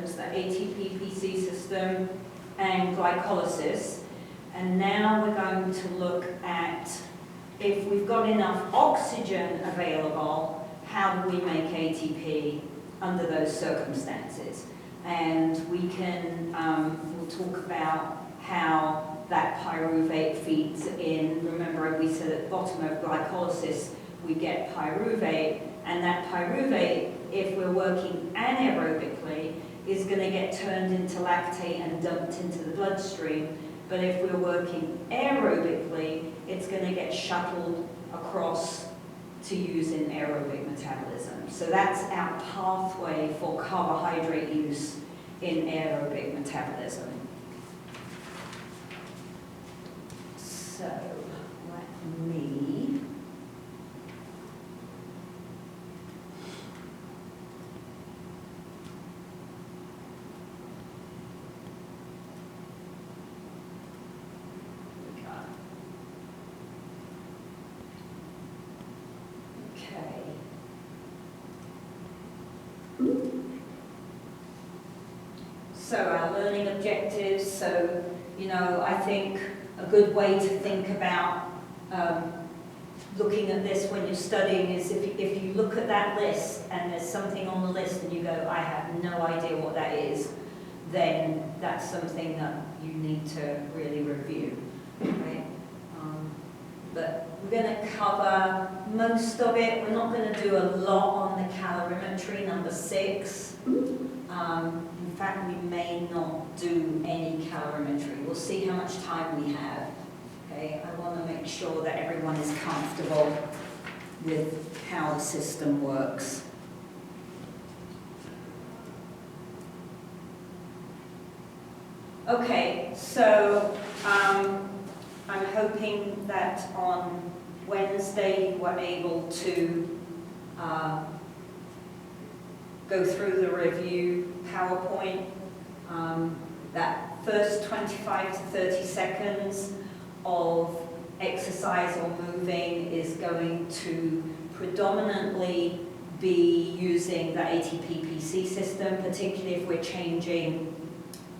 systems, the ATP-PC system and glycolysis. And now we're going to look at, if we've got enough oxygen available, how do we make ATP under those circumstances? And we can, we'll talk about how that pyruvate feeds in. Remember, we said at the bottom of glycolysis, we get pyruvate, and that pyruvate, if we're working anaerobically, is going to get turned into lactate and dumped into the bloodstream. But if we're working aerobically, it's going to get shuttled across to use in aerobic metabolism. So that's our pathway for carbohydrate use in aerobic metabolism. So let me So our learning objectives, so, I think a good way to think about looking at this when you're studying is if you look at that list and there's something on the list and you go, I have no idea what that is, then that's something that you need to really review, right? But we're going to cover most of it. We're not going to do a lot on the calorimetry, number 6. In fact, we may not do any calorimetry. We'll see how much time we have. Okay, I want to make sure that everyone is comfortable with how the system works. Okay, so I'm hoping that on Wednesday you were able to go through the review PowerPoint. That first 25 to 30 seconds of exercise or moving is going to predominantly be using the ATP-PC system, particularly if we're changing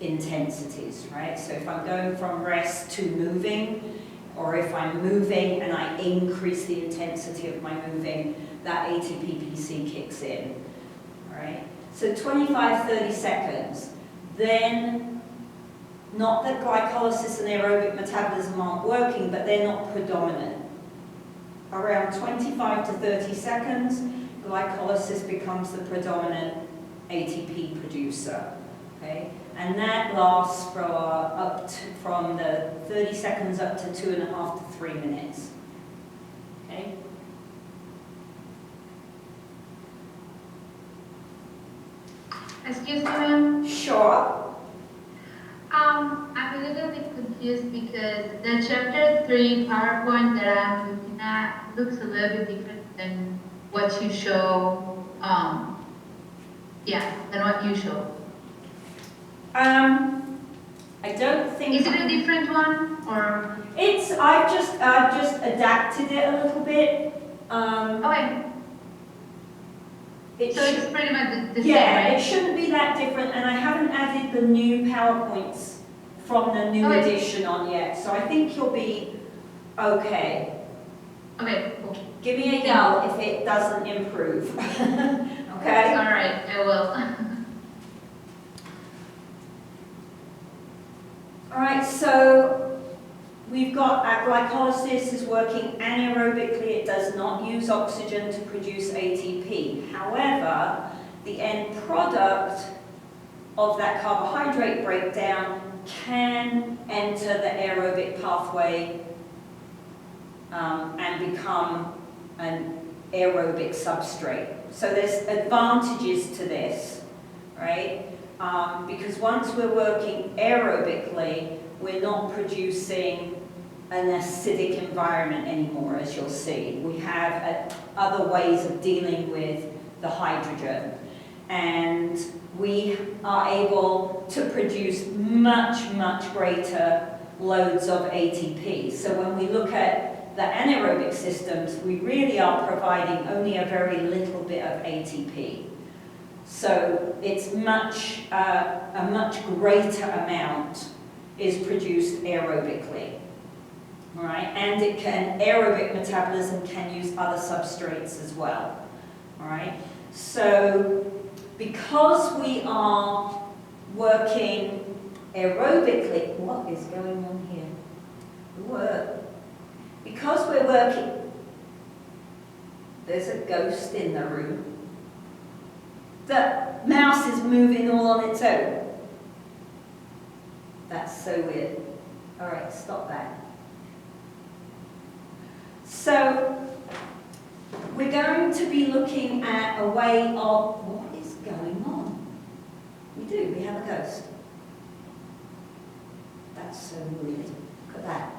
intensities, right? So if I'm going from rest to moving, or if I'm moving and I increase the intensity of my moving, that ATP-PC kicks in, right? So 25, 30 seconds. Then, not that glycolysis and aerobic metabolism aren't working, but they're not predominant. Around 25 to 30 seconds, glycolysis becomes the predominant ATP producer, okay? And that lasts for from the 30 seconds up to 2.5 to 3 minutes. Okay? Excuse me, ma'am. Sure. I'm a little bit confused because the chapter 3 PowerPoint that I'm looking at looks a little bit different than what you show. Than what you show. I don't think. Is it a different one or? I've just adapted it a little bit. Okay. So it's pretty much the same, yeah, right? it shouldn't be that different, and I haven't added the new PowerPoints from the new edition on yet, so I think you'll be okay. Okay, cool. Give me a yell if it doesn't improve. Okay? All right, I will. All right, so we've got our glycolysis is working anaerobically. It does not use oxygen to produce ATP. However, the end product of that carbohydrate breakdown can enter the aerobic pathway and become an aerobic substrate. So there's advantages to this, right? Because once we're working aerobically, we're not producing an acidic environment anymore, as you'll see. We have other ways of dealing with the hydrogen. And we are able to produce much, much greater loads of ATP. So when we look at the anaerobic systems, we really are providing only a very little bit of ATP. So it's a much greater amount is produced aerobically. All right, and aerobic metabolism can use other substrates as well. All right, so because we are working aerobically, what is going on here? Because we're working, there's a ghost in the room. The mouse is moving all on its own. That's so weird. All right, stop that. So, we're going to be looking at a way of, what is going on? We have a ghost. That's so weird. Look at that.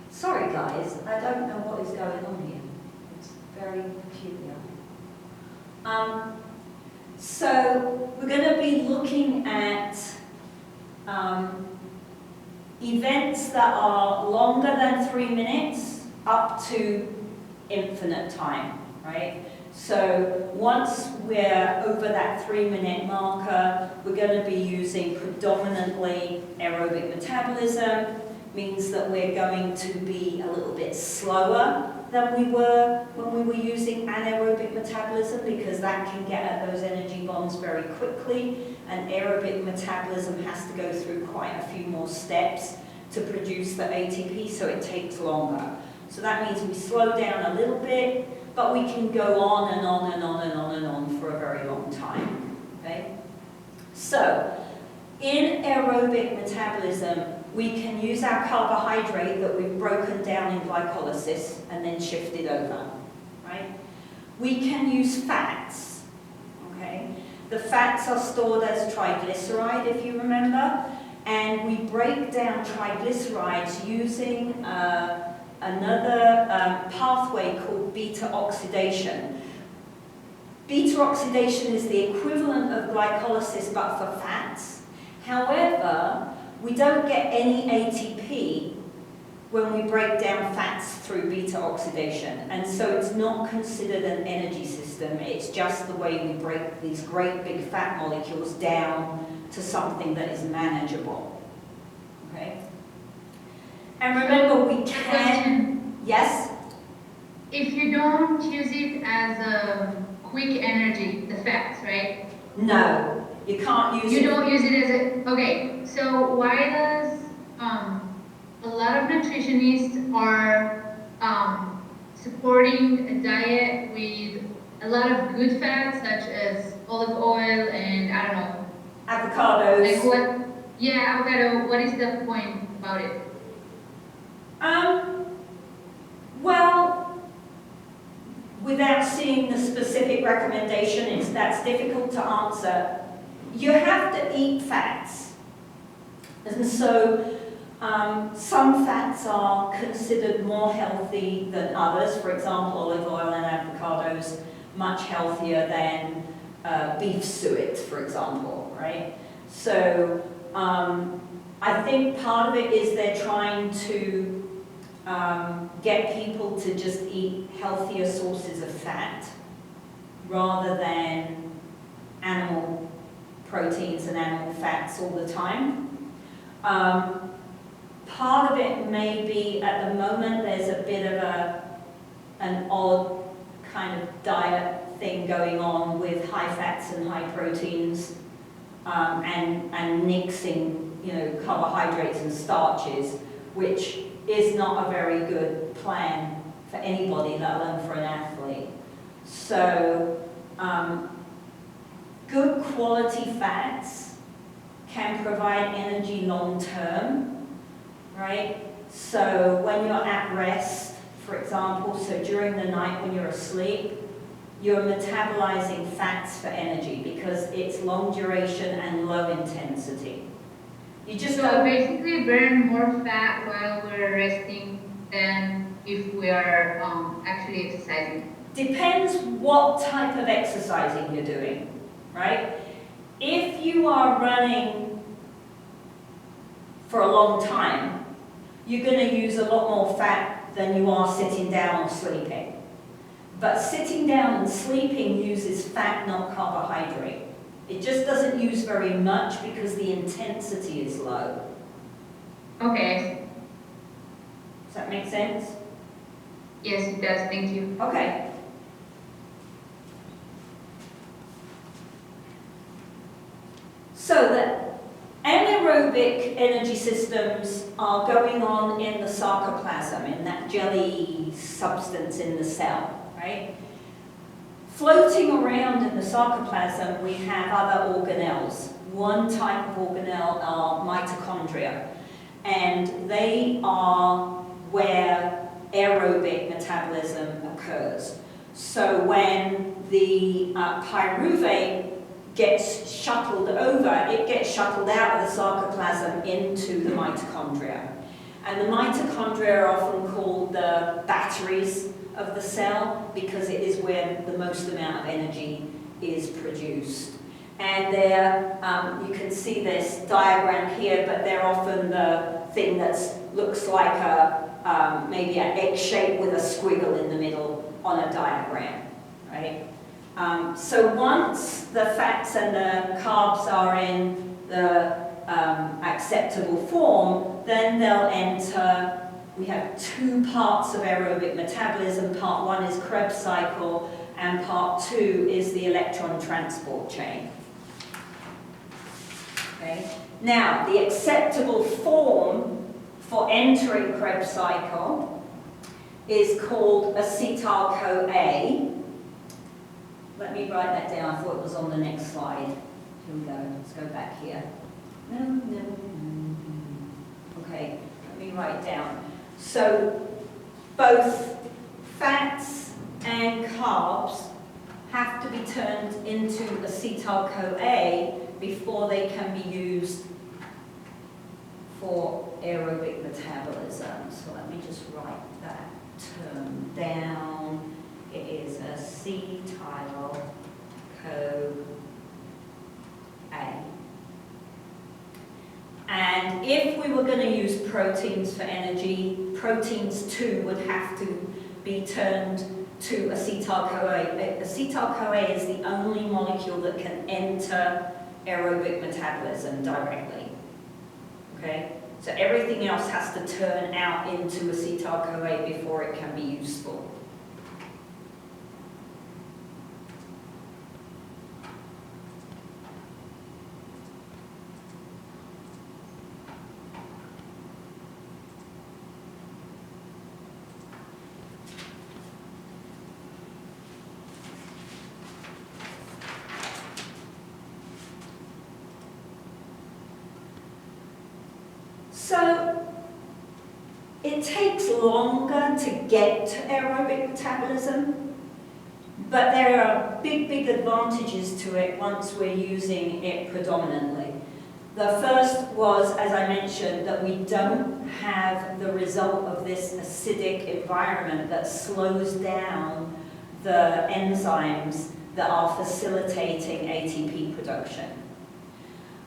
Sorry guys, I don't know what is going on here. It's very peculiar. So we're going to be looking at events that are longer than 3 minutes up to infinite time, right? So once we're over that 3-minute marker, we're going to be using predominantly aerobic metabolism. Means that we're going to be a little bit slower than we were when we were using anaerobic metabolism, because that can get at those energy bonds very quickly, and aerobic metabolism has to go through quite a few more steps to produce the ATP, so it takes longer. So that means we slow down a little bit, but we can go on and on and on and on and on for a very long time. Okay? So, in aerobic metabolism, we can use our carbohydrate that we've broken down in glycolysis and then shifted over, right? We can use fats, okay? The fats are stored as triglyceride, if you remember, and we break down triglycerides using another pathway called beta oxidation. Beta oxidation is the equivalent of glycolysis but for fats. However, we don't get any ATP when we break down fats through beta oxidation, and so it's not considered an energy system. It's just the way we break these great big fat molecules down to something that is manageable. Okay? And remember, we can... Yes? If you don't use it as a quick energy, the fats, right? No. You can't use it. You don't use it as a... Okay, so why does a lot of nutritionists are supporting a diet with a lot of good fats, such as olive oil and, I don't know... Avocados. Like what? Yeah, avocado. What is the point about it? Well, without seeing the specific recommendation, that's difficult to answer. You have to eat fats, and so some fats are considered more healthy than others. For example, olive oil and avocados much healthier than beef suet, for example, right? So I think part of it is they're trying to get people to just eat healthier sources of fat rather than animal proteins and animal fats all the time. Part of it may be, at the moment, there's a bit of an odd kind of diet thing going on with high fats and high proteins, and mixing, carbohydrates and starches, which is not a very good plan for anybody, let alone for an athlete. So, good quality fats can provide energy long term, right? So when you're at rest, for example, so during the night when you're asleep, you're metabolizing fats for energy because it's long duration and low intensity. You just So basically burn more fat while we're resting than if we are actually exercising. Depends what type of exercising you're doing, right? If you are running for a long time, you're going to use a lot more fat than you are sitting down or sleeping. But sitting down and sleeping uses fat, not carbohydrate. It just doesn't use very much because the intensity is low. Okay. Does that make sense? Yes, it does. Thank you. Okay. So the anaerobic energy systems are going on in the sarcoplasm, in that jelly substance in the cell, right? Floating around in the sarcoplasm, we have other organelles. One type of organelle are mitochondria, and they are where aerobic metabolism occurs. So when the pyruvate gets shuttled over, it gets shuttled out of the sarcoplasm into the mitochondria. And the mitochondria are often called the batteries of the cell because it is where the most amount of energy is produced. And there, you can see this diagram here, but they're often the thing that looks like a maybe an egg shape with a squiggle in the middle on a diagram, right? So once the fats and the carbs are in the acceptable form, then they'll enter, we have two parts of aerobic metabolism. Part one is Krebs cycle, and part two is the electron transport chain. Okay. Now, the acceptable form for entering Krebs cycle is called acetyl-CoA. Let me write that down. I thought it was on the next slide. Here we go. Let's go back here. No. Okay, let me write it down. So both fats and carbs have to be turned into acetyl-CoA before they can be used for aerobic metabolism. So let me just write that term down. It is acetyl-CoA. And if we were going to use proteins for energy, proteins too would have to be turned to acetyl-CoA. Acetyl-CoA is the only molecule that can enter aerobic metabolism directly. Okay? So everything else has to turn out into acetyl-CoA before it can be useful. So it takes longer to get to aerobic metabolism, but there are big advantages to it once we're using it predominantly. The first was, as I mentioned, that we don't have the result of this acidic environment that slows down the enzymes that are facilitating ATP production.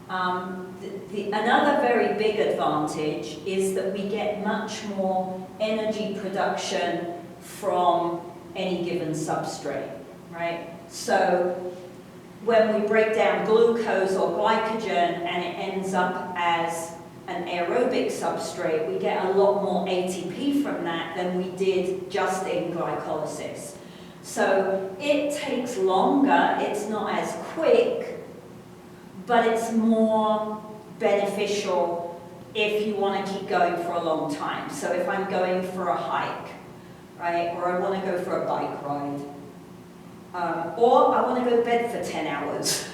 Another very big advantage is that we get much more energy production from any given substrate, right? So when we break down glucose or glycogen and it ends up as an aerobic substrate, we get a lot more ATP from that than we did just in glycolysis. So it takes longer, it's not as quick, but it's more beneficial if you want to keep going for a long time. So if I'm going for a hike, right, or I want to go for a bike ride, or I want to go to bed for 10 hours,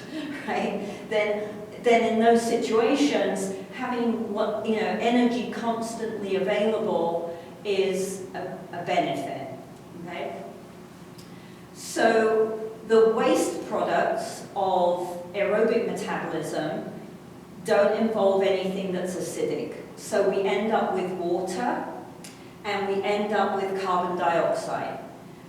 right, then in those situations, having energy constantly available is a benefit, okay? So the waste products of aerobic metabolism don't involve anything that's acidic. So we end up with water and we end up with carbon dioxide.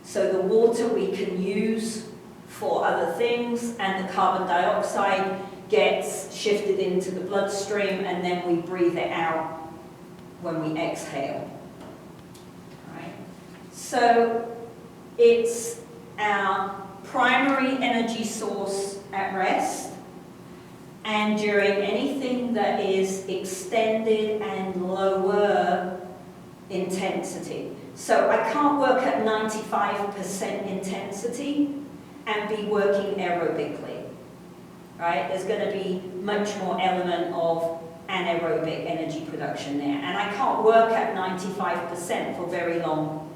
So the water we can use for other things and the carbon dioxide gets shifted into the bloodstream and then we breathe it out when we exhale. All So it's our primary energy source at rest, and during anything that is extended and lower intensity. So I can't work at 95% intensity and be working aerobically, right? There's going to be much more element of anaerobic energy production there. And I can't work at 95% for very long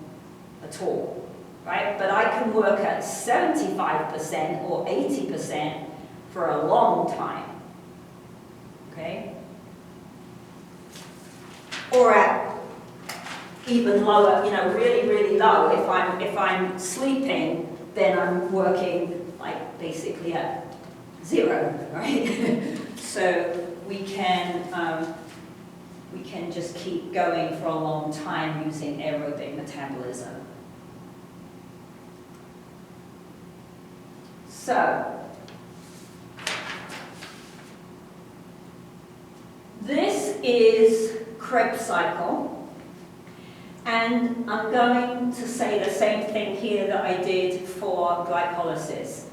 at all, right? But I can work at 75% or 80% for a long time, okay? Or at even lower, you know, really, really low. If I'm sleeping, then I'm working like basically at 0, right? So we can just keep going for a long time using aerobic metabolism. So this is Krebs cycle. And I'm going to say the same thing here that I did for glycolysis.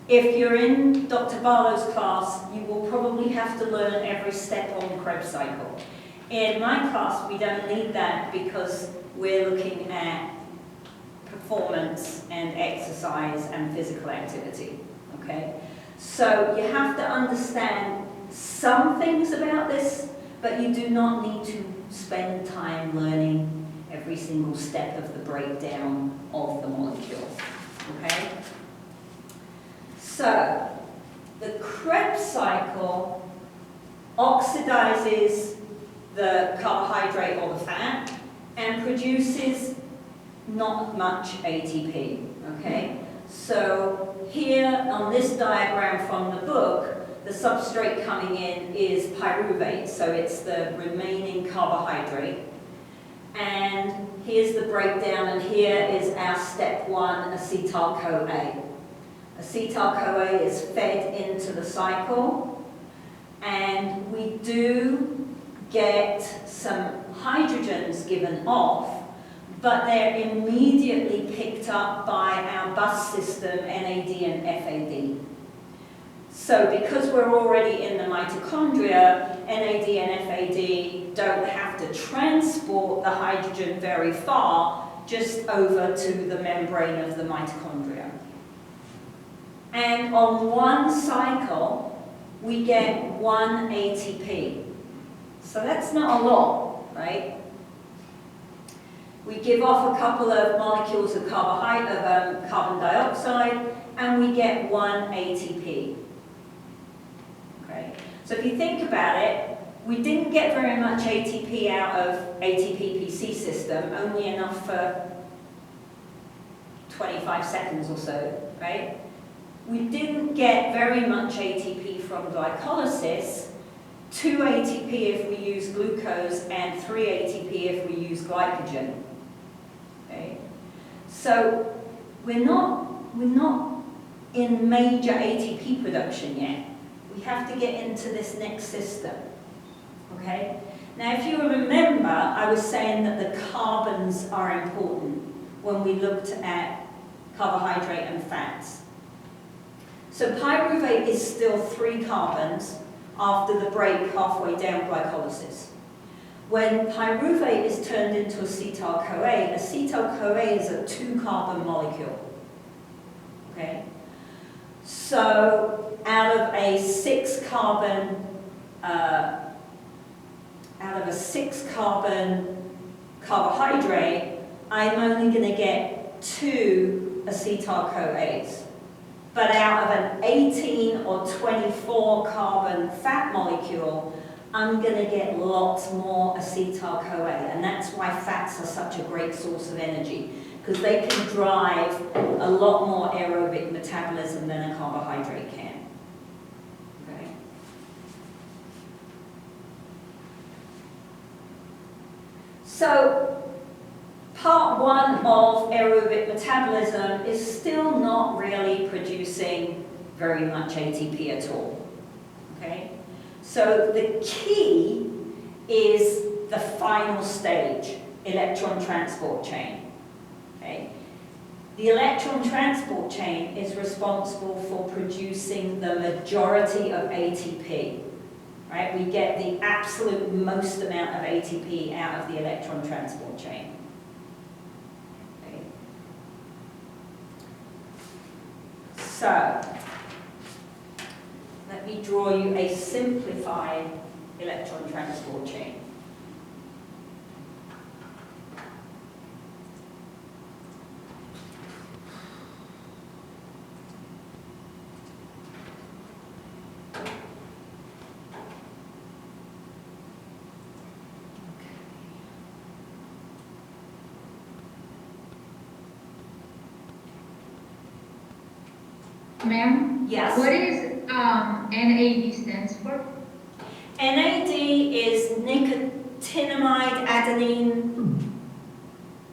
If you're in Dr. Barlow's class, you will probably have to learn every step on the Krebs cycle. In my class, we don't need that because we're looking at performance and exercise and physical activity, okay? So you have to understand some things about this, but you do not need to spend time learning every single step of the breakdown of the molecule, okay? So, the Krebs cycle oxidizes the carbohydrate or the fat and produces not much ATP, okay? So, here on this diagram from the book, the substrate coming in is pyruvate, so it's the remaining carbohydrate. And here's the breakdown, and here is our step 1, acetyl-CoA. Acetyl-CoA is fed into the cycle, and we do get some hydrogens given off, but they're immediately picked up by our bus system, NAD and FAD. So because we're already in the mitochondria, NAD and FAD don't have to transport the hydrogen very far, just over to the membrane of the mitochondria. And on one cycle, we get 1 ATP. So that's not a lot, right? We give off a couple of molecules of carbon dioxide, and we get 1 ATP. Okay? So if you think about it, we didn't get very much ATP out of ATP-PC system, only enough for 25 seconds or so, right? We didn't get very much ATP from glycolysis, 2 ATP if we use glucose, and 3 ATP if we use glycogen. Okay? So we're not in major ATP production yet. We have to get into this next system. Okay? Now, if you remember, I was saying that the carbons are important when we looked at carbohydrate and fats. So pyruvate is still 3 carbons after the break halfway down glycolysis. When pyruvate is turned into acetyl-CoA, acetyl-CoA is a 2-carbon molecule. Okay? So out of a 6-carbon carbohydrate, I'm only going to get 2 acetyl-CoAs. But out of an 18 or 24 carbon fat molecule, I'm going to get lots more acetyl-CoA. And that's why fats are such a great source of energy, because they can drive a lot more aerobic metabolism than a carbohydrate can. Okay? So, part 1 of aerobic metabolism is still not really producing very much ATP at all. Okay? So the key is the final stage, electron transport chain. Okay? Okay? The electron transport chain is responsible for producing the majority of ATP. Right? We get the absolute most amount of ATP out of the electron transport chain. Okay. So, let me draw you a simplified electron transport chain. Ma'am? Yes? What is NAD stands for? NAD is nicotinamide adenine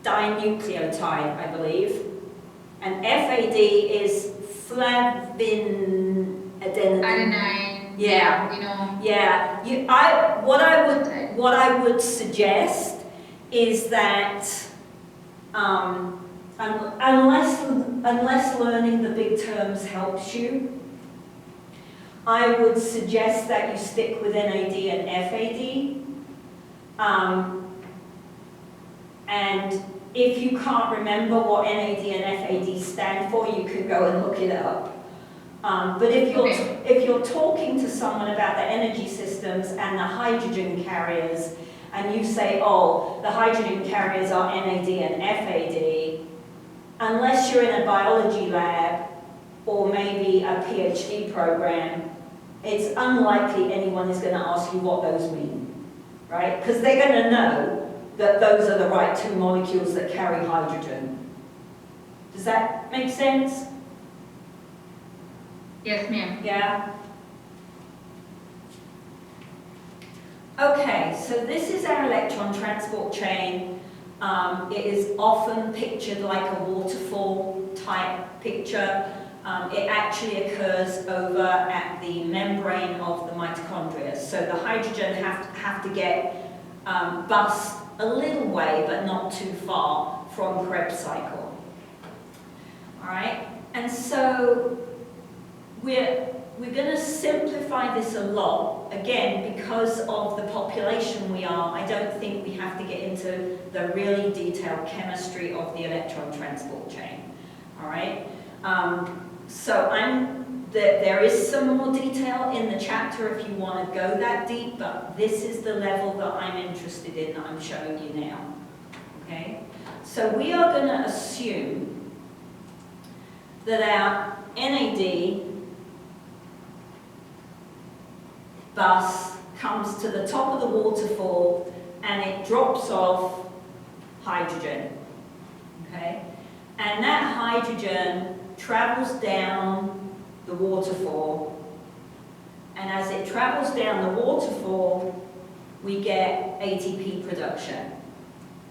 dinucleotide, I believe. And FAD is flavin adenine. Adenine. Yeah. You know. Yeah. What I would suggest is that unless learning the big terms helps you, I would suggest that you stick with NAD and FAD. And if you can't remember what NAD and FAD stand for, you can go and look it up. But if you're talking to someone about the energy systems and the hydrogen carriers, and you say, oh, the hydrogen carriers are NAD and FAD, unless you're in a biology lab or maybe a PhD program, it's unlikely anyone is going to ask you what those mean, right? Because they're going to know that those are the right two molecules that carry hydrogen. Does that make sense? Yes, ma'am. Yeah? Okay, so this is our electron transport chain. It is often pictured like a waterfall type picture. It actually occurs over at the membrane of the mitochondria. So the hydrogen have to get bussed a little way, but not too far from Krebs cycle. All right, and so we're going to simplify this a lot. Again, because of the population we are, I don't think we have to get into the really detailed chemistry of the electron transport chain. All right. There is some more detail in the chapter if you want to go that deep, but this is the level that I'm interested in that I'm showing you now. Okay? So we are going to assume that our NAD bus comes to the top of the waterfall and it drops off hydrogen. Okay? And that hydrogen travels down the waterfall, and as it travels down the waterfall, we get ATP production,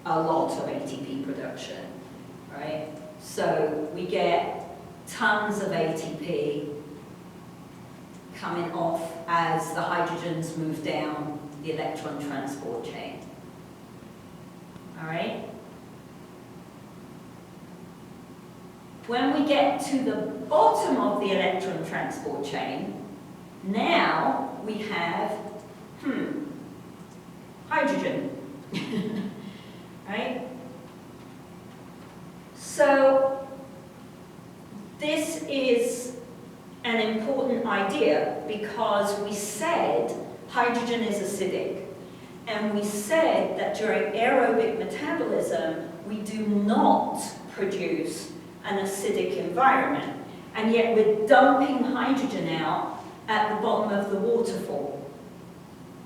a lot of ATP production, right? So we get tons of ATP coming off as the hydrogens move down the electron transport chain, all right? When we get to the bottom of the electron transport chain, now we have, hydrogen, right? So this is an important idea because we said hydrogen is acidic, and we said that during aerobic metabolism, we do not produce an acidic environment, and yet we're dumping hydrogen out at the bottom of the waterfall,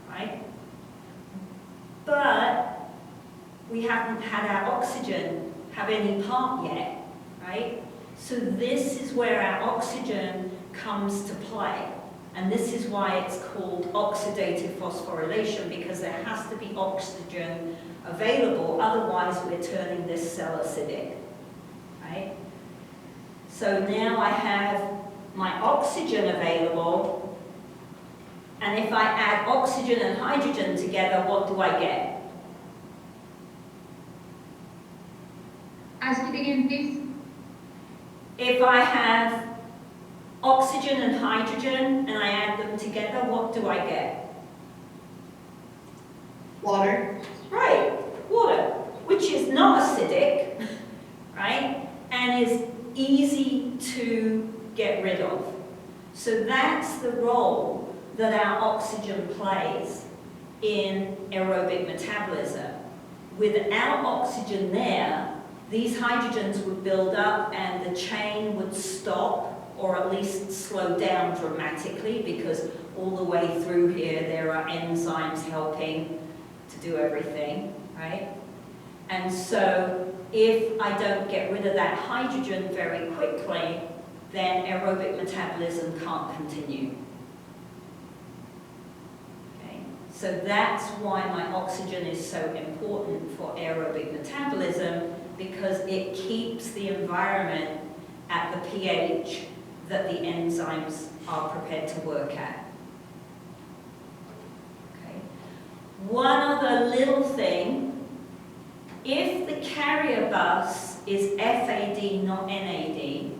right? But we haven't had our oxygen have any part yet, right? So this is where our oxygen comes to play, and this is why it's called oxidative phosphorylation, because there has to be oxygen available, otherwise we're turning this cell acidic, right? So now I have my oxygen available, and if I add oxygen and hydrogen together, what do I get? Acidic again, please? If I have oxygen and hydrogen and I add them together, what do I get? Water. Right, water, which is not acidic, right, and is easy to get rid of. So that's the role that our oxygen plays in aerobic metabolism. Without oxygen there, these hydrogens would build up and the chain would stop, or at least slow down dramatically, because all the way through here there are enzymes helping to do everything, right? And so if I don't get rid of that hydrogen very quickly, then aerobic metabolism can't continue. Okay? So that's why my oxygen is so important for aerobic metabolism, because it keeps the environment at the pH that the enzymes are prepared to work at. Okay. One other little thing, if the carrier bus is FAD, not NAD,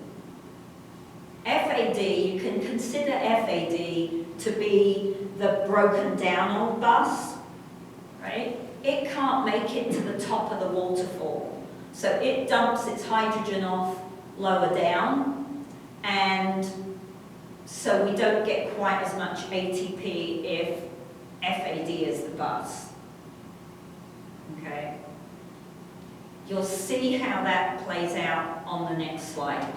FAD, you can consider FAD to be the broken down old bus, right? It can't make it to the top of the waterfall. So it dumps its hydrogen off lower down, and so we don't get quite as much ATP if FAD is the bus. Okay? You'll see how that plays out on the next slide.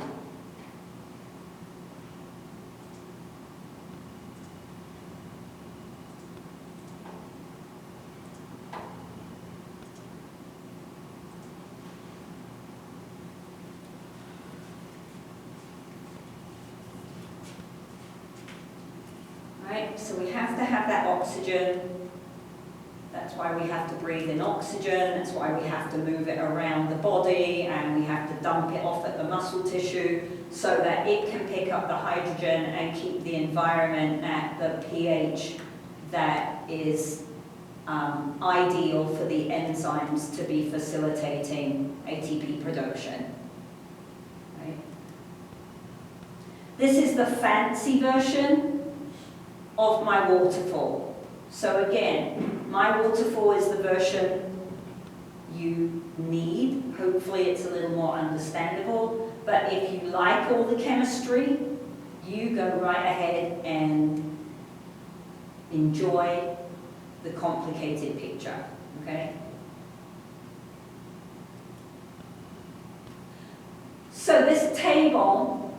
Right, so we have to have that oxygen. That's why we have to breathe in oxygen. That's why we have to move it around the body, and we have to dump it off at the muscle tissue so that it can pick up the hydrogen and keep the environment at the pH that is ideal for the enzymes to be facilitating ATP production. Right? This is the fancy version of my waterfall. So again, my waterfall is the version you need. Hopefully it's a little more understandable, but if you like all the chemistry, you go right ahead and enjoy the complicated picture, okay? So this table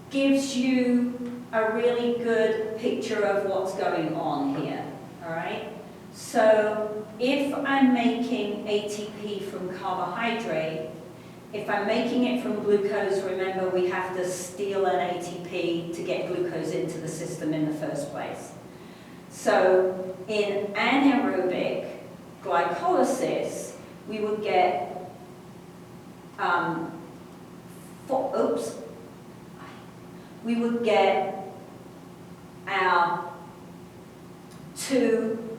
gives you a really good picture of what's going on here, all right? So if I'm making ATP from carbohydrate, if I'm making it from glucose, remember we have to steal an ATP to get glucose into the system in the first place. So in anaerobic glycolysis, we would get, we would get our 2,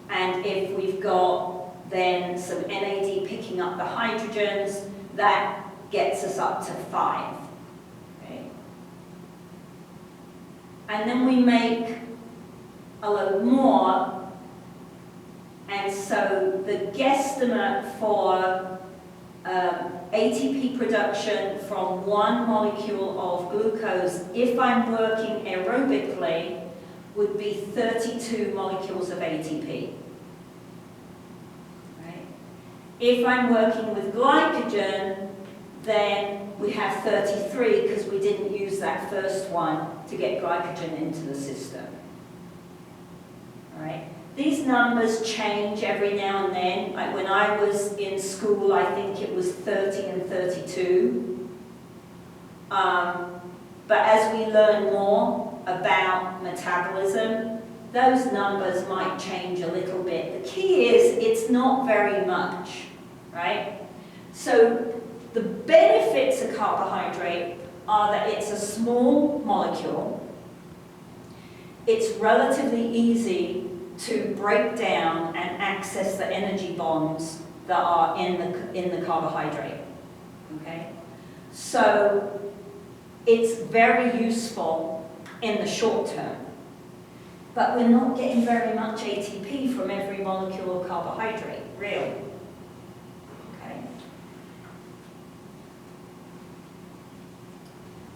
and if we've got then some NAD picking up the hydrogens, that gets us up to 5. Okay. And then we make a little more, and so the guesstimate for ATP production from one molecule of glucose, if I'm working aerobically, would be 32 molecules of ATP. Right? If I'm working with glycogen, then we have 33 because we didn't use that first one to get glycogen into the system. All right? These numbers change every now and then. Like when I was in school, I think it was 30 and 32. But as we learn more about metabolism, those numbers might change a little bit. The key is it's not very much, right? So the benefits of carbohydrate are that it's a small molecule, it's relatively easy to break down and access the energy bonds that are in the carbohydrate. okay? So it's very useful in the short term, but we're not getting very much ATP from every molecule of carbohydrate, really. Okay.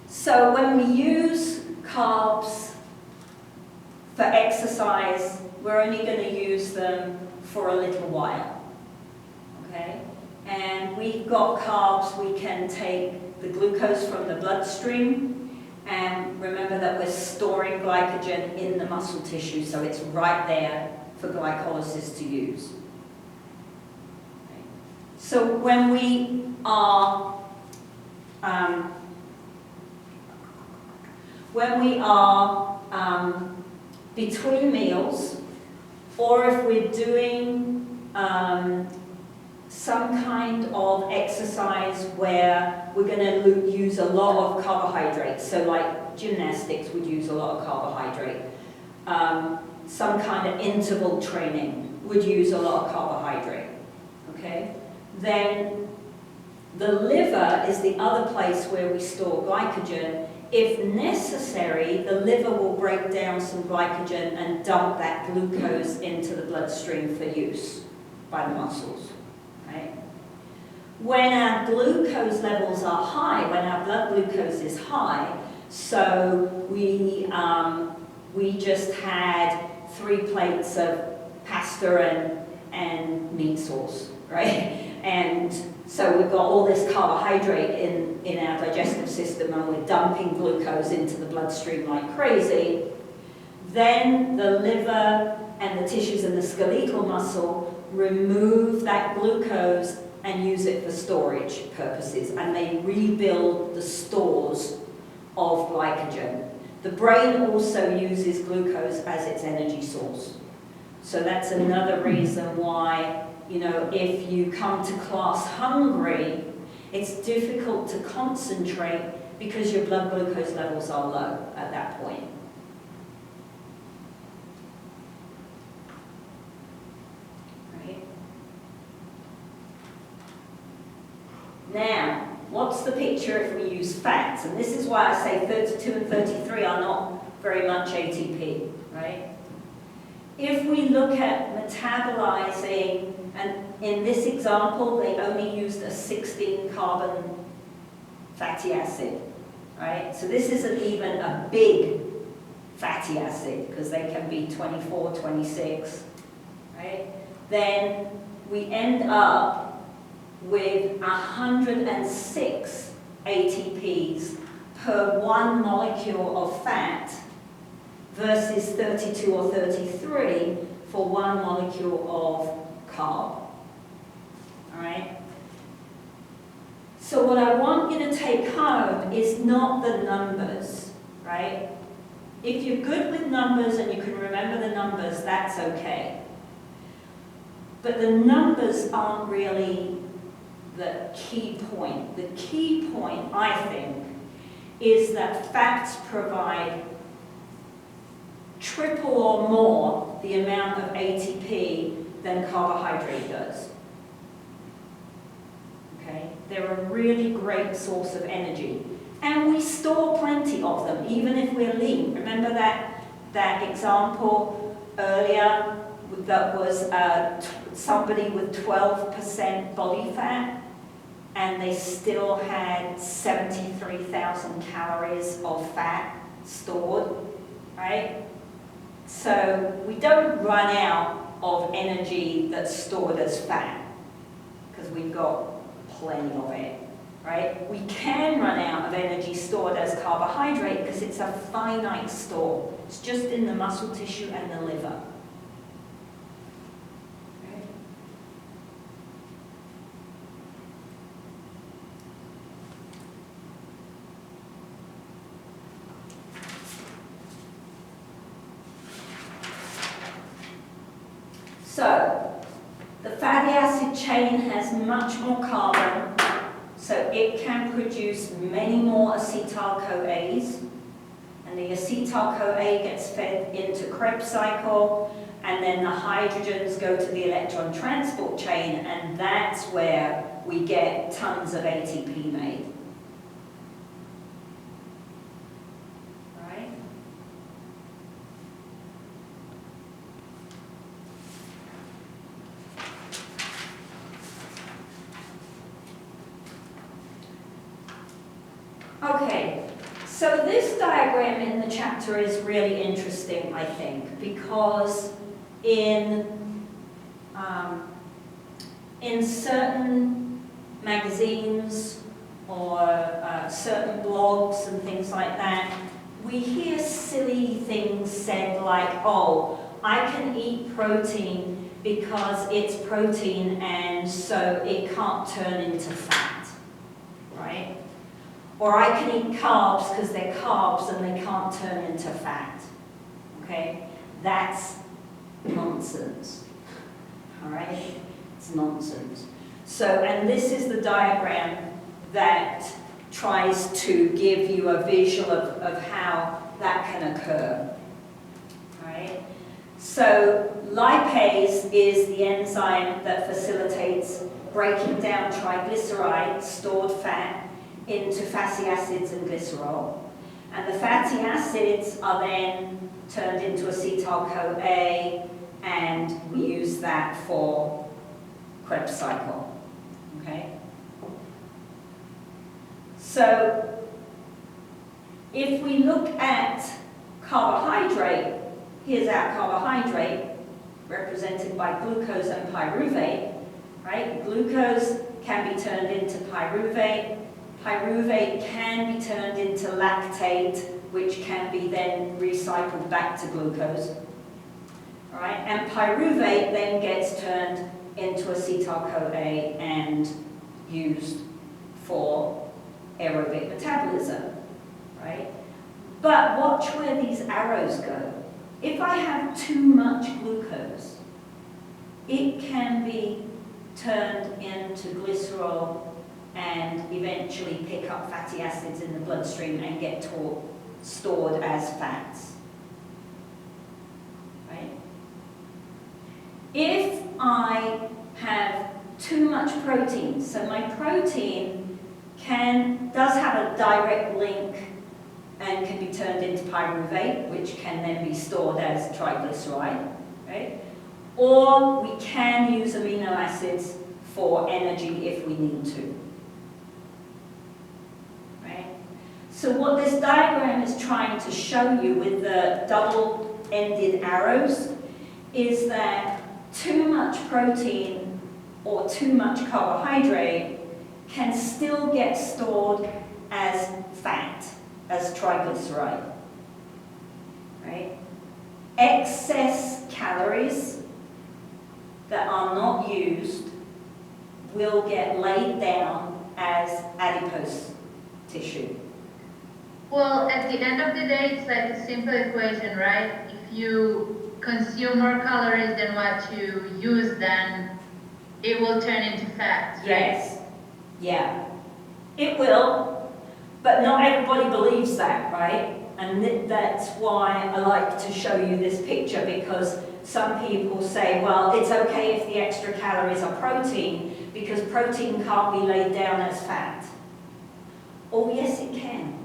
So when we use carbs for exercise, we're only going to use them for a little while. Okay? And we've got carbs, we can take the glucose from the bloodstream, and remember that we're storing glycogen in the muscle tissue, so it's right there for glycolysis to use. Okay. So when we are between meals, or if we're doing some kind of exercise where we're going to use a lot of carbohydrates, so like gymnastics would use a lot of carbohydrate, some kind of interval training would use a lot of carbohydrate, okay? Then the liver is the other place where we store glycogen. If necessary, the liver will break down some glycogen and dump that glucose into the bloodstream for use by the muscles. Right? When our glucose levels are high, when our blood glucose is high, so we just had 3 plates of pasta and meat sauce, right? And so we've got all this carbohydrate in our digestive system, and we're dumping glucose into the bloodstream like crazy. Then the liver and the tissues in the skeletal muscle remove that glucose and use it for storage purposes, and they rebuild the stores of glycogen. The brain also uses glucose as its energy source. So that's another reason why, you know, if you come to class hungry, it's difficult to concentrate because your blood glucose levels are low at that point. Right? Now, what's the picture if we use fats? And this is why I say 32 and 33 are not very much ATP, right? If we look at metabolizing, and in this example, they only used a 16-carbon fatty acid, right? So this isn't even a big fatty acid, because they can be 24, 26, right? Then we end up with 106 ATPs per 1 molecule of fat, versus 32 or 33 for 1 molecule of carb. All right? So what I want you to take home is not the numbers, right? If you're good with numbers and you can remember the numbers, that's okay. But the numbers aren't really the key point. The key point, I think, is that fats provide triple or more the amount of ATP than carbohydrate does. Okay? They're a really great source of energy. And we store plenty of them, even if we're lean. Remember that example earlier that was somebody with 12% body fat, and they still had 73,000 calories of fat stored, right? So we don't run out of energy that's stored as fat, because we've got plenty of it, right? We can run out of energy stored as carbohydrate because it's a finite store. It's just in the muscle tissue and the liver. Okay. So, the fatty acid chain has much more carbon, so it can produce many more acetyl-CoAs, and the acetyl-CoA gets fed into Krebs cycle, and then the hydrogens go to the electron transport chain, and that's where we get tons of ATP made. Right? Okay, so this diagram in the chapter is really interesting, I think, because in certain magazines or certain blogs and things like that, we hear silly things said like, oh, I can eat protein because it's protein and so it can't turn into fat, right? Or I can eat carbs because they're carbs and they can't turn into fat, okay? That's nonsense, all right? It's nonsense. So, and this is the diagram that tries to give you a visual of how that can occur, all right? So, lipase is the enzyme that facilitates breaking down triglyceride, stored fat, into fatty acids and glycerol. And the fatty acids are then turned into acetyl-CoA, and we use that for Krebs cycle. Okay? So, if we look at carbohydrate, here's our carbohydrate represented by glucose and pyruvate, right? Glucose can be turned into pyruvate. Pyruvate can be turned into lactate, which can be then recycled back to glucose. All right? And pyruvate then gets turned into acetyl-CoA and used for aerobic metabolism. Right? But watch where these arrows go. If I have too much glucose, it can be turned into glycerol and eventually pick up fatty acids in the bloodstream and get stored as fats. Right? If I have too much protein, so my protein does have a direct link and can be turned into pyruvate, which can then be stored as triglyceride, right? Or we can use amino acids for energy if we need to. So what this diagram is trying to show you with the double-ended arrows is that too much protein or too much carbohydrate can still get stored as fat, as triglyceride. Right? Excess calories that are not used will get laid down as adipose tissue. Well, at the end of the day, it's like a simple equation, right? If you consume more calories than what you use, then it will turn into fat, right? Yes. Yeah. It will, but not everybody believes that, right? And that's why I like to show you this picture, because some people say, well, it's okay if the extra calories are protein, because protein can't be laid down as fat. Oh, yes, it can.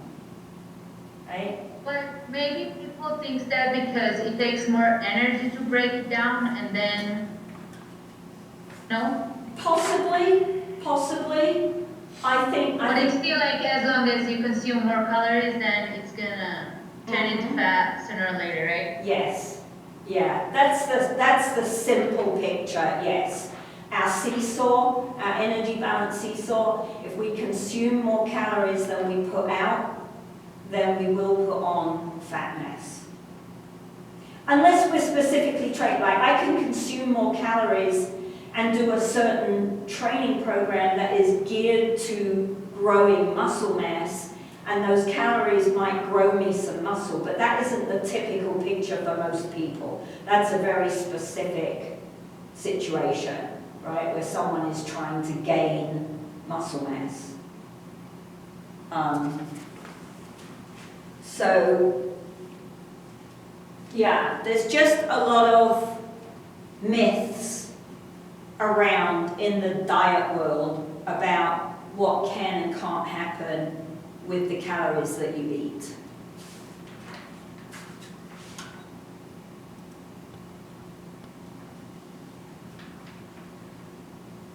Right? But maybe people think that because it takes more energy to break it down and then, no? Possibly. I think. But it's still like as long as you consume more calories, then it's gonna turn into fat sooner or later, right? Yes. Yeah. That's the simple picture. Yes. Our seesaw, our energy balance seesaw. If we consume more calories than we put out, then we will put on fat mass. Unless we're specifically trained, like I can consume more calories and do a certain training program that is geared to growing muscle mass, and those calories might grow me some muscle, but that isn't the typical picture for most people. That's a very specific situation, right, where someone is trying to gain muscle mass. So, yeah, there's just a lot of myths around in the diet world about what can and can't happen with the calories that you eat.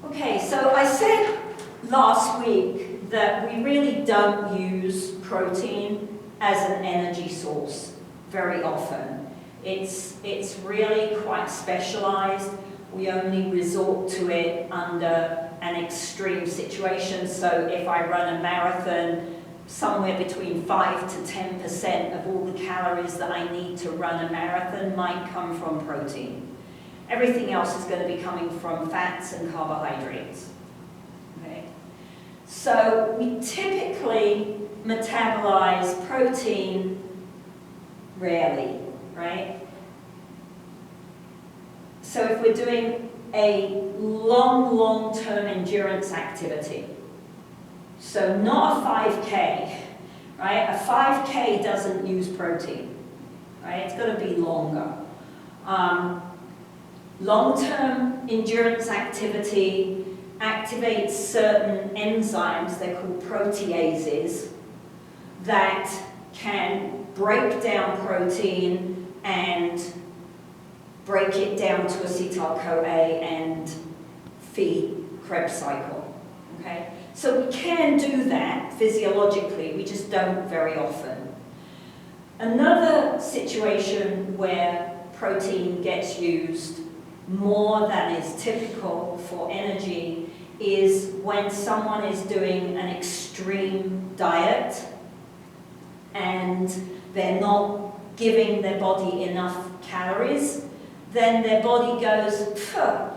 Okay, so I said last week that we really don't use protein as an energy source very often. It's really quite specialized. We only resort to it under an extreme situation. So if I run a marathon, somewhere between 5 to 10% of all the calories that I need to run a marathon might come from protein. Everything else is going to be coming from fats and carbohydrates. Okay? So we typically metabolize protein rarely, right? So if we're doing a long-term endurance activity, so not a 5K, right? A 5K doesn't use protein, right? It's going to be longer. Long-term endurance activity activates certain enzymes, they're called proteases, that can break down protein and break it down to acetyl-CoA and feed Krebs cycle. Okay? So we can do that physiologically, we just don't very often. Another situation where protein gets used more than is typical for energy is when someone is doing an extreme diet and they're not giving their body enough calories, then their body goes,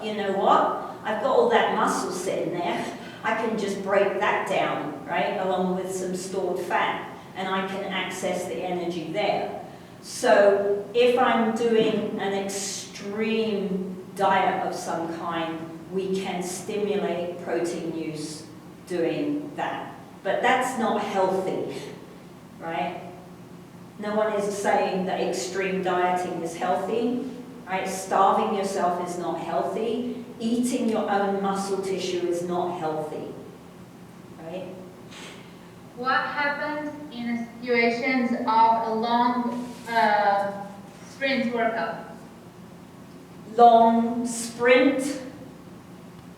you know what, I've got all that muscle sitting there, I can just break that down, right, along with some stored fat, and I can access the energy there. So if I'm doing an extreme diet of some kind, we can stimulate protein use doing that. But that's not healthy, right? No one is saying that extreme dieting is healthy, right? Starving yourself is not healthy. Eating your own muscle tissue is not healthy, right? What happens in situations of a long sprint workout? Long sprint?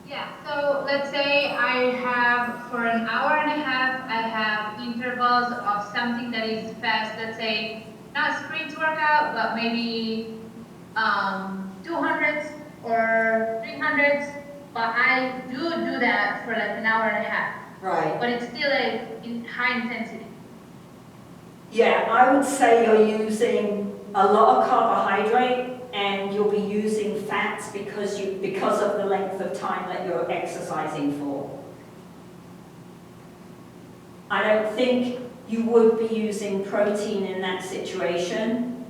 Yeah, so let's say I have, for an hour and a half, I have intervals of something that is fast, let's say, not sprint workout, but maybe 200s or 300s, but I do that for like an hour and a half. Right. But it's still in high intensity. Yeah, I would say you're using a lot of carbohydrate and you'll be using fats because of the length of time that you're exercising for. I don't think you would be using protein in that situation,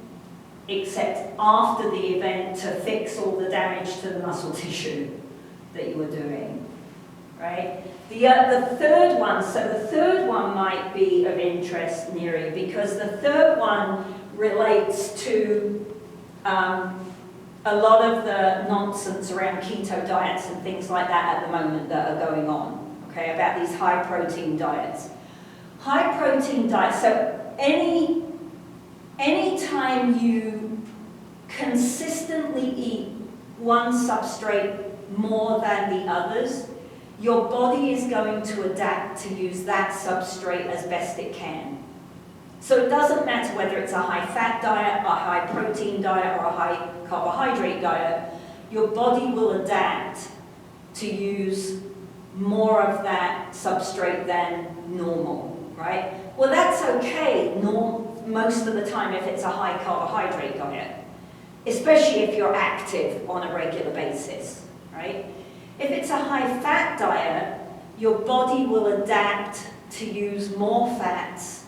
except after the event to fix all the damage to the muscle tissue that you were doing, right? The third one, so the third one might be of interest, Neri, because the third one relates to a lot of the nonsense around keto diets and things like that at the moment that are going on, okay, about these high protein diets. High protein diets, so any time you consistently eat one substrate more than the others, your body is going to adapt to use that substrate as best it can. So it doesn't matter whether it's a high-fat diet, a high-protein diet, or a high-carbohydrate diet, your body will adapt to use more of that substrate than normal, right? Well, that's okay most of the time if it's a high-carbohydrate diet, especially if you're active on a regular basis, right? If it's a high-fat diet, your body will adapt to use more fats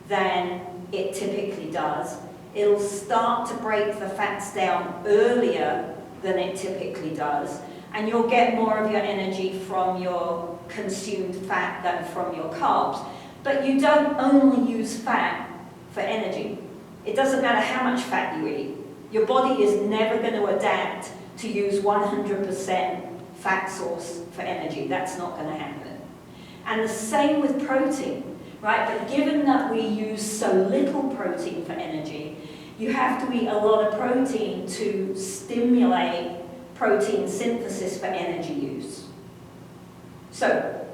than it typically does. It'll start to break the fats down earlier than it typically does, and you'll get more of your energy from your consumed fat than from your carbs. But you don't only use fat for energy. It doesn't matter how much fat you eat. Your body is never going to adapt to use 100% fat source for energy. That's not going to happen. And the same with protein, right? But given that we use so little protein for energy, you have to eat a lot of protein to stimulate protein synthesis for energy use. So,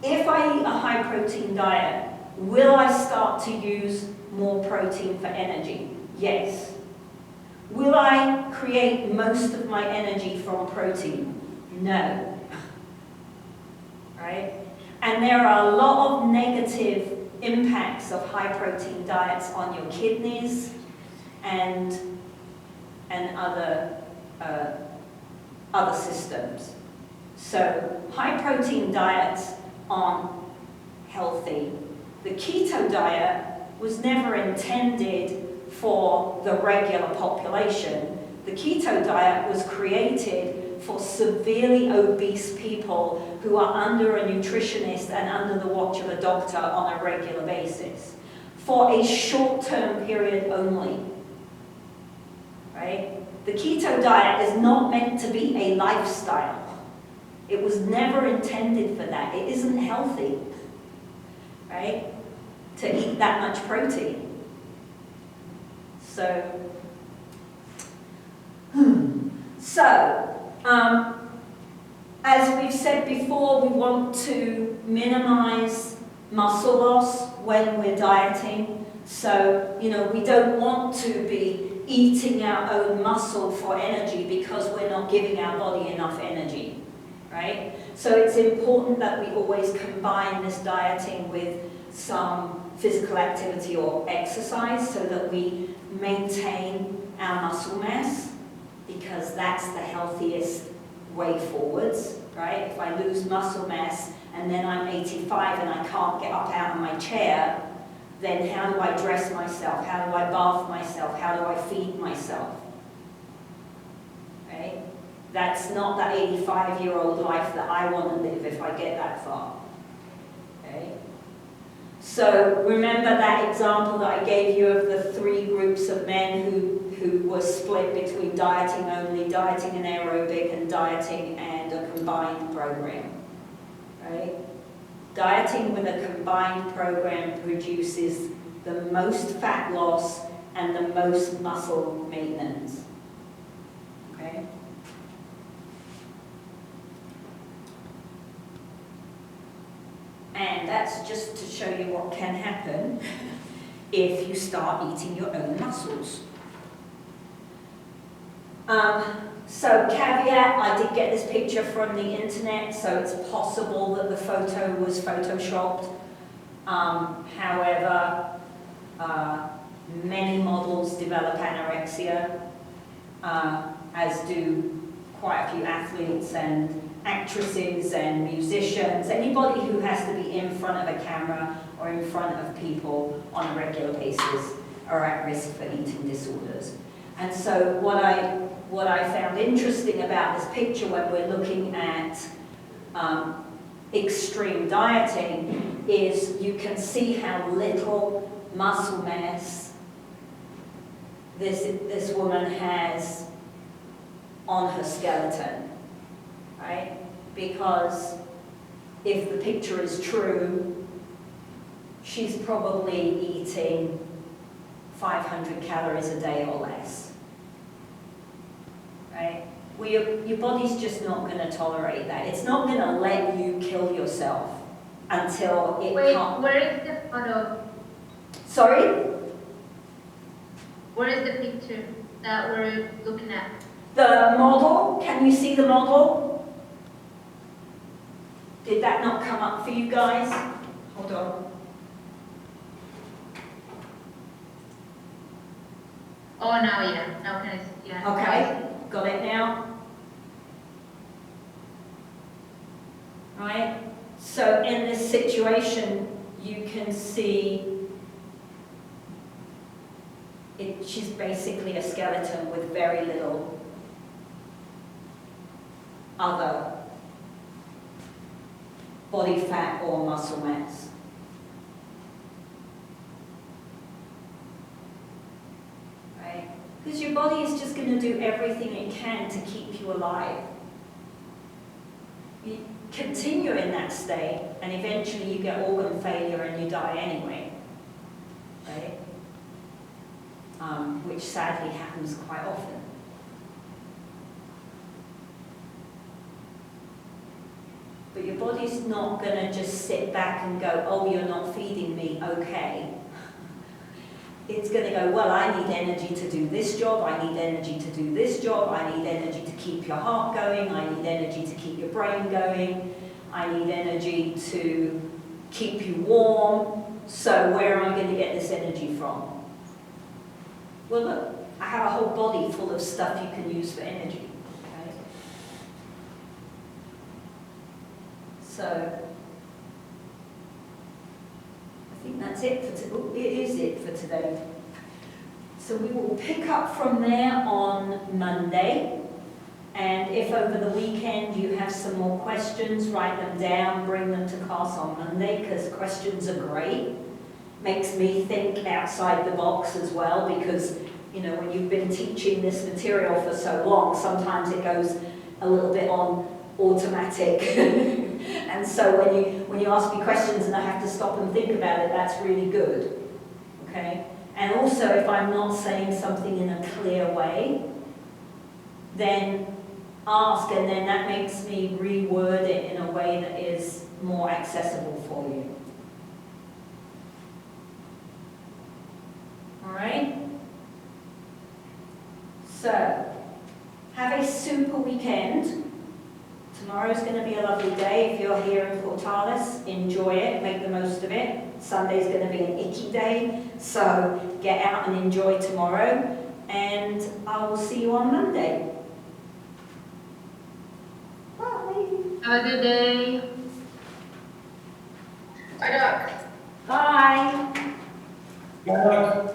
if I eat a high protein diet, will I start to use more protein for energy? Yes. Will I create most of my energy from protein? No. Right? And there are a lot of negative impacts of high protein diets on your kidneys and other systems. So high protein diets aren't healthy. The keto diet was never intended for the regular population. The keto diet was created for severely obese people who are under a nutritionist and under the watch of a doctor on a regular basis, for a short-term period only. Right? The keto diet is not meant to be a lifestyle. It was never intended for that. It isn't healthy, right, to eat that much protein. So, as we've said before, we want to minimize muscle loss when we're dieting. So, we don't want to be eating our own muscle for energy because we're not giving our body enough energy, right? So it's important that we always combine this dieting with some physical activity or exercise so that we maintain our muscle mass, because that's the healthiest way forwards, right? If I lose muscle mass and then I'm 85 and I can't get up out of my chair, then how do I dress myself? How do I bath myself? How do I feed myself? Right? That's not that 85-year-old life that I want to live if I get that far. Okay? So remember that example that I gave you of the 3 groups of men who were split between dieting only, dieting and aerobic, and dieting and a combined program. Right? Dieting with a combined program produces the most fat loss and the most muscle maintenance. Okay? And that's just to show you what can happen if you start eating your own muscles. So caveat, I did get this picture from the internet, so it's possible that the photo was photoshopped. However, many models develop anorexia, as do quite a few athletes and actresses and musicians. Anybody who has to be in front of a camera or in front of people on a regular basis are at risk for eating disorders. And so what I found interesting about this picture when we're looking at extreme dieting is you can see how little muscle mass this woman has on her skeleton, right? Because if the picture is true, she's probably eating 500 calories a day or less. Right? Well, your body's just not going to tolerate that. It's not going to let you kill yourself until it can't. Where is the photo? Sorry? Where is the picture that we're looking at? The model, can you see the model? Did that not come up for you guys? Hold on. Oh, now yeah. Now can I see? Yeah. Okay. Got it now? Right? So in this situation, you can see she's basically a skeleton with very little other body fat or muscle mass. Right? Because your body is just going to do everything it can to keep you alive. continue in that state, and eventually you get organ failure and you die anyway, right? Which sadly happens quite often. But your body's not going to just sit back and go, oh, you're not feeding me, okay. It's going to go, well, I need energy to do this job, I need energy to do this job, I need energy to keep your heart going, I need energy to keep your brain going, I need energy to keep you warm. So where am I going to get this energy from? Well, look, I have a whole body full of stuff you can use for energy. Okay? So I think that's it for today. It is it for today. So we will pick up from there on Monday. And if over the weekend you have some more questions, write them down, bring them to class on Monday, because questions are great. Makes me think outside the box as well, because you know, when you've been teaching this material for so long, sometimes it goes a little bit on automatic. And so when you ask me questions and I have to stop and think about it, that's really good. Okay? And also, if I'm not saying something in a clear way, then ask, and then that makes me reword it in a way that is more accessible for you. All right? So, have a super weekend. Tomorrow's going to be a lovely day. If you're here in Portales, enjoy it, make the most of it. Sunday's going to be an icky day, so get out and enjoy tomorrow. And I will see you on Monday. Bye. Have a good day. Bye, Doc. Bye. Bye.